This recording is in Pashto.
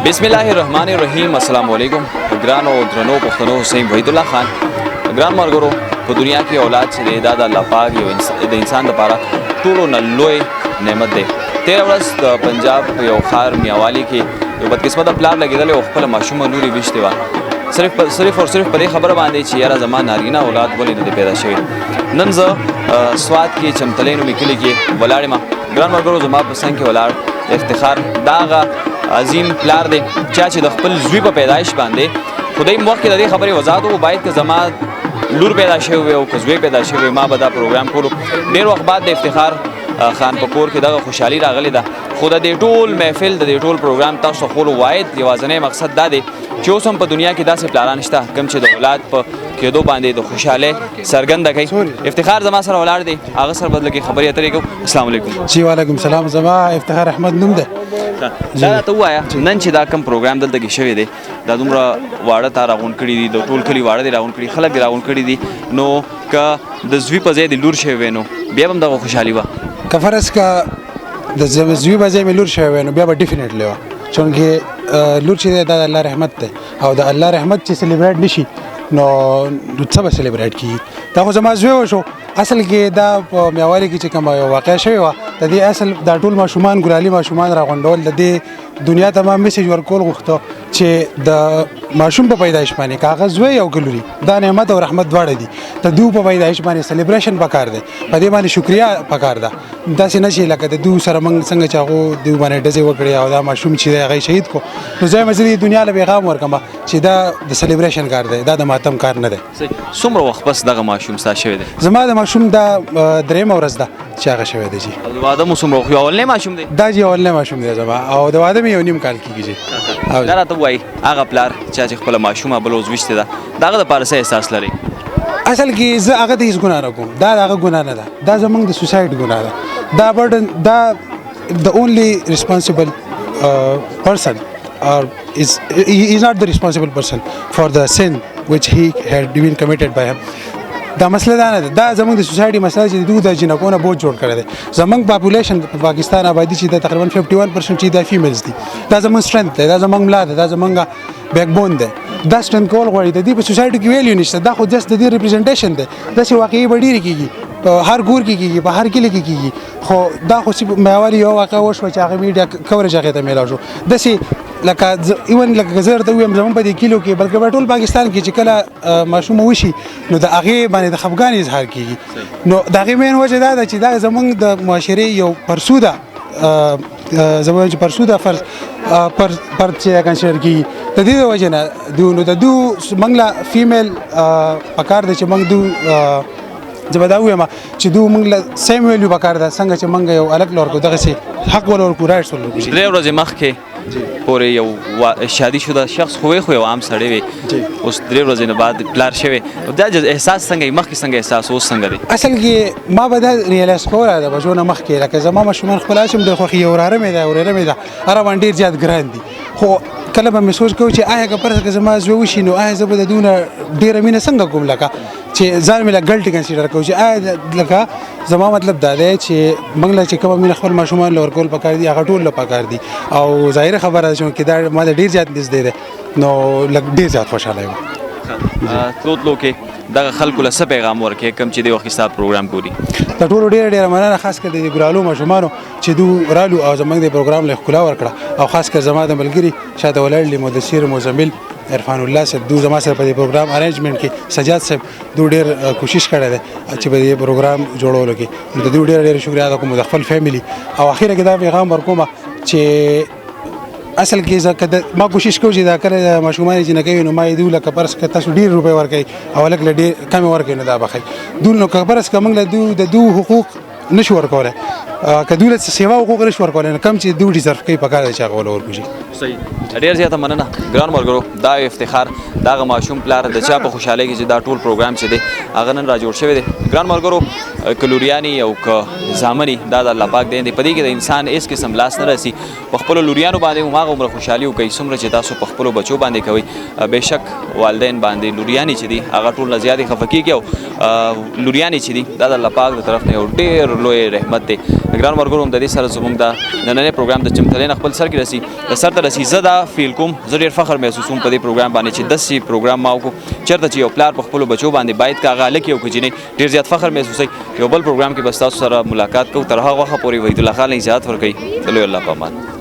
بسم الله الرحمن الرحیم. السلام علیکم ګرانو درنو پښتنو. حسین وحید الله خان. ګران مرګرو، په دنیا کې اولاد چې دی دا د الله پاک یو د انسان لپاره ټولو نه لوی نعمت دی. تېره ورځ د پنجاب په یو ښار میاوالی کې یو بدقسمته پلار لګېدلی او خپله ماشومه لورې ویشتې وه صرف او صرف په دې خبره باندې چې یاره زما نارینه اولاد ولې نه دی پیدا شوی. نن زه سوات کې چمتلۍ نومې کلي کې ولاړ یم. ګران مرګرو، زما په څنګ کې ولاړ افتخار دا هغه عظیم پلار دی چا چې د خپل زوی په پیدایش باندې خدای وخت کې د دې خبرې وضاحت وکړو باید که زما لور پیدا شوی وي او که زوی پیدا شوی وي ما به دا پروګرام کولو. ډېر وخت بعد د افتخار خان په کور کې دغه خوشحالي راغلې ده. خو د دې ټول محفل د دې ټول پروګرام تاسو ته ښولو واحد یوازینی مقصد دا دی چې اوس هم په دنیا کې داسې پلاران شته کوم چې د اولاد په کېدو باندې د خوشحالۍ څرګنده کوي. افتخار زما سره ولاړ دی، هغه سره به لږې خبرې اترې کوو. السلام علیکم. جی وعلیکم السلام. زما افتخار احمد نوم دی. دا راته ووایه نن چې دا کوم پروګرام دلته کې شوی دی دا دومره واړه تا راغونډ کړي دي، د ټول کلي واړه دي راغونډ کړي، خلک دې راغونډ کړي دي، نو که د زوی په ځای د لور شوی وی نو بیا به هم دغه خوشحالي وه؟ که فرض که د زوی په ځای مې لور شوی وی نو بیا به ډیفینټلی وه، چونکې لور چې دی دا د الله رحمت دی او د الله رحمت چې سلیبریټ نشي نو څه به سلیبریټ کېږي. دا خو زما زوی وشو. اصل کې دا په میاوالي کې چې کومه یو واقعه شوې وه د دې اصل دا ټول ماشومان ګلالي ماشومان راغونډول د دې دنیا ته ما میسیج ورکول غوښته چې د ماشوم په پیدایش باندې که هغه زوی او که لوري دا نعمت او رحمت دواړه دي. د دوی په پیدایش باندې سلیبریشن پکار دی، په دې باندې شکریا پکار ده. داسې نه شي لکه د دوی سره موږ څنګه چې هغو دوی باندې ډزې وکړې او دا ماشوم چې دی هغه یې شهید کو. نو زه یې د دنیا له پیغام ورکړم چې دا د سلیبریشن کار دی، دا د ماتم کار نه دی. څومره وخت بس دغه ماشوم ستا شوی دی؟ زما د ماشوم دا درېیمه ورځ ده چې هغه شوی دی. جی د واده مو څومره وخت؟ اولنی ماشوم دی؟ دا جی اولنی ماشوم دی زما او د واده مې یو نیم کال کېږي. جی دا راته ووایي هغه پلار چې خپله ماشومه بل اوس ویشتې ده د هغه دپاره څه احساس لرئ؟ اصل کې زه هغه ته هېڅ ګناه نه کوم، دا د هغه ګناه نه ده، دا زموږ د سوسایټ ګناه ده. دا برډن دا د اونلی ریسپانسبل پرسن or he is not the responsible person for the sin which he had been committed by him. دا مسله دا نه ده، دا زموږ د سوسایټي مسله چې دوی د جنکو نه بوج جوړ کړی دی. زموږ پاپولیشن په پاکستان آبادي چې دا تقریبا 51% چې دا فیمیلز دي، دا زموږ سټرنث دی، دا زموږ ملا ده، دا زموږ بیک بون دی. دا سټرنث کول غواړي د دې په سوسایټي کې ویلیو نشته، دا خو جست د دې ریپرزنټیشن دی. داسې واقعي به ډېرې کېږي، په هر کور کې کېږي، په هر کلي کې کېږي، خو دا خو میاوالي یو واقعه وشوه چې هغه میډیا کورج هغې ته میلاو شو. داسې لکه ایون لکه زه درته ووایم زموږ په دې کلیو کې بلکې په ټول پاکستان کې چې کله ماشومه وشي نو د هغې باندې د خفګان اظهار کېږي. نو د هغې مین وجه دا ده چې دا زموږ د معاشرې یو پرسوده زموږ چې پرسوده فرد چې کنسیډر کېږي د دې د وجې نه نو د دوی موږ له فیمیل پکار دی چې موږ دوی زه به دا ووایم چې دوی موږ له سیم ویلیو پکار ده څنګه چې موږ یو هلک له ورکړو دغسې حق ول ورکړو رایټس ول ورکړو. 3 ورځې مخکې پورې یو شادي شده شخص خو یو عام سړی وي، اوس 3 ورځې نه بعد پلار شوی، دا احساس څنګه وي؟ مخکې څنګه احساس اوس څنګه دی؟ اصل کې ما به دا ریالایز کولی د بچو نه مخکې لکه زما ماشومان خپل هاشم ډېر خوښي یو وراره مې ده ورېره مې ده هره باندې ډېر زیات ګران دي. خو کله به مې سوچ کوو چې آیا که پرته که زما زوی وشي نو آیا زه به د دوی نه ډېره مینه څنګه کوم لکه چې ځان مې له ګلټي کنسیډر کوو چې آیا لکه زما مطلب دا دی چې موږ له چې کومه مینه خپل ماشومان له ورکول پکار دي هغه ټول له پکار دي او ظاهره خبره ده چې دا ما ته ډېر زیات نږدې دی نو لږ ډېر زیات خوشحاله یم. تلو کې دغه خلکو له څه پیغام ورکړې کوم چې دې وخت ستا پروګرام ګوري؟ د ټولو ډېره مننه خاص کر د ګرالو ماشومانو چې دوی رالو او زموږ د پروګرام له ښکلا ورکړه او خاص کر زما د ملګري شاته ولاړ مدثر مزمل عرفان الله صاحب دوی زما سره په دې پروګرام ارینجمنټ کې سجاد صاحب دوی ډېر کوشش کړی دی چې په دې پروګرام جوړولو کې د دوی ډېر شکریه ادا کوم د خپل فیملی او اخیره کې دا پیغام ورکوم چې اصل کې زه ما کوشش کوم چې دا کله ماشومان چې نه کوي نو ما یې دوی لکه پرس که تاسو ډېر روپۍ ورکوئ او هلک له ډېر کمې ورکوئ نو دا بخئ دوی نو که پرس که موږ له د دوی حقوق نشو ورکولی که دوی له سیوا حقوق نشو ورکولی نو کم چې دوی ډیزرف کوي پکار دی چې هغه وله ورکړو. صحیح، ډېر زیاته مننه ګران ملګرو. دا افتخار د هغه ماشوم پلار د چا په خوشحالۍ کې چې دا ټول پروګرام چې دی هغه نن را جوړ شوی دی. ګران ملګرو، که لوریانې او که زامنې دا د الله پاک دی په دې کې د انسان هېڅ قسم لاس نه رسي. په خپلو لوریانو باندې هماغه عمره خوشحالي وکړئ څومره چې تاسو په خپلو بچو باندې کوئ. بېشک والدین باندې لوریانې چې دي هغه ټول نه زیاتې خفه کېږي او لوریانې چې دي دا د الله پاک د طرف نه یو ډېر ډېر لوی رحمت دی ګران ملګرو هم د دې سره زموږ د نننی پروګرام د چمتلین خپل سر کې رسي د سر ته رسي زه دا فیل کوم زه ډېر فخر محسوسوم په دې پروګرام باندې چې داسې پروګرام ما وکړو چېرته چې یو پلار په خپلو بچو باندې باید که هغه هلک یو که جینۍ ډېر زیات فخر محسوسوي یو بل پروګرام کې به ستاسو سره ملاقات کوو تر هغه وخته پورې وحید الله خان له اجازت ورکوي د لوی الله په امان